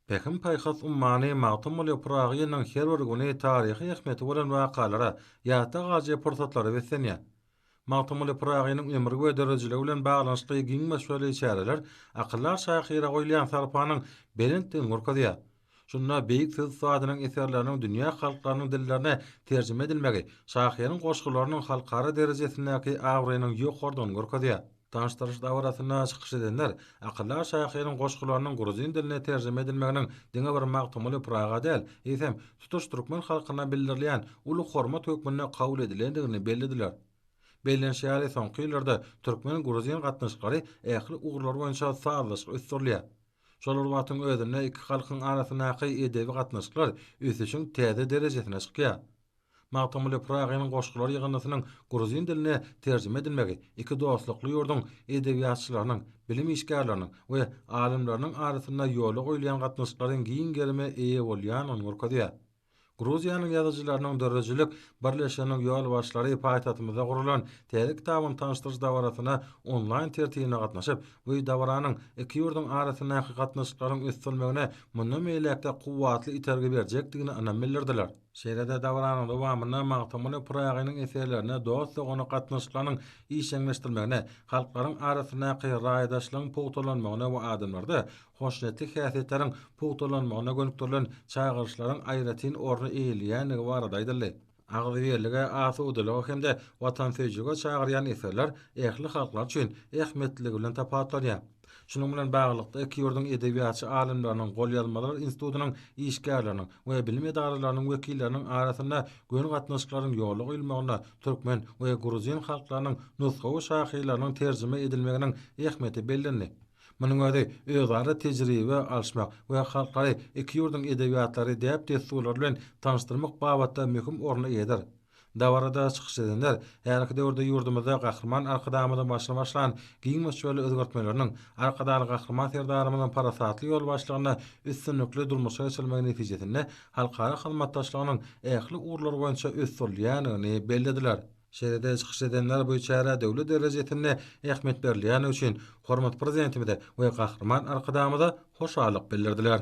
Pekin paýhas ummany magtym bolup pragynyň her bir güni taryhy ähmeti bolan wakalara ýa-da gaje pursatlary beslenýär. Magtym bolup pragynyň ömrü we derejeli bilen baglanyşly giň meşgul içäreler akyllar şahyra goýulan sarpanyň belentden gorkadýar. Şunda beýik söz sadynyň eserleriniň dünýä halklarynyň dillerine terjime edilmegi, şahyryň goşgularynyň halkara derejesindäki agrynyň ýokardygyny gorkadýar. Tanıştırış dawrasyna çykyş edenler akyllar şahyryň goşgularynyň gruzin diline terjime edilmeginiň diňe bir magtymly praga däl, esem tutuş türkmen halkyna bildirilýän uly hormat hökmüne kabul edilendigini bellediler. Bellenşäri soňky ýyllarda türkmen gruzin gatnaşykary ähli ugurlar boýunça sazlaşyk ösdürilýär. Şolar wagtyň özünde iki halkyň arasyndaky edebi gatnaşyklar ösüşiň täze derejesine çykýar. Magtymly pragynyň goşgulary ýygynysynyň gruzin diline terjime edilmegi iki dostlukly ýurdun edebiýatçylarynyň, bilim işgärleriniň we alimleriň arasynda ýola goýulan gatnaşyklaryň giň gelme eýe bolýanyny görkezýär. Gruziýanyň ýazyjylarynyň dörejilik birleşiginiň ýol başlary paýtatymyzda gurulan täze kitabyny tanıştyrjy dawrasyna onlaýn tertibine gatnaşyp, bu dawranyň iki ýurdun arasyndaky gatnaşyklaryň ösdürmegine mundan meýlekde kuwwatly itergi berjekdigini anam bildirdiler. Şeýle-de dawranyň dowamyna magtymly pragynyň eserlerine dost ony gatnaşyklaryň işeňleşdirmegine, halklaryň arasyndaky raýdaşlygyň pogtalanmagyna we adamlarda hoşnetlik häsiýetleriň pogtalanmagyna gönükdirilen çağırışlaryň aýratyn orny eýilýänligi barada aýdyldy. Agzybirlige, asudylygy hemde watansöýçüligi çagyrýan eserler ähli halklar üçin ähmetligi bilen tapatlanýar. Şunun bilen baglykda iki ýurdun edebiýatçy alimläriniň golýazmalary institutynyň işgärleriniň we bilim edaralarynyň wekilleriniň arasynda gön gatnaşyklaryň ýoly goýulmagyna türkmen we gruzin halklarynyň nusgawy şahylarynyň terjime edilmeginiň ähmeti bellendi. Munyň özi özara tejribe alşmak we halklary iki ýurdun edebiýatlary däp desturlar bilen tanışdyrmak babatda möhüm orny ýeder. Dawarada çykyş edenler her iki döwürde ýurdumyzda gahrman arkadamydan başlanan giň meşgul özgertmeleriniň arkadaly gahrman serdarymyň parasatly ýol başlygyna üstünlikli durmuşa geçilmegi netijesinde halkara hyzmatdaşlygynyň ähli ugurlar boýunça ösdürilýäni bellediler. Şeýle-de çykyş edenler bu çäre döwlet derejesinde ähmet berilýäni üçin hormat prezidentimize we gahrman arkadamyza hoşallyk bildirdiler.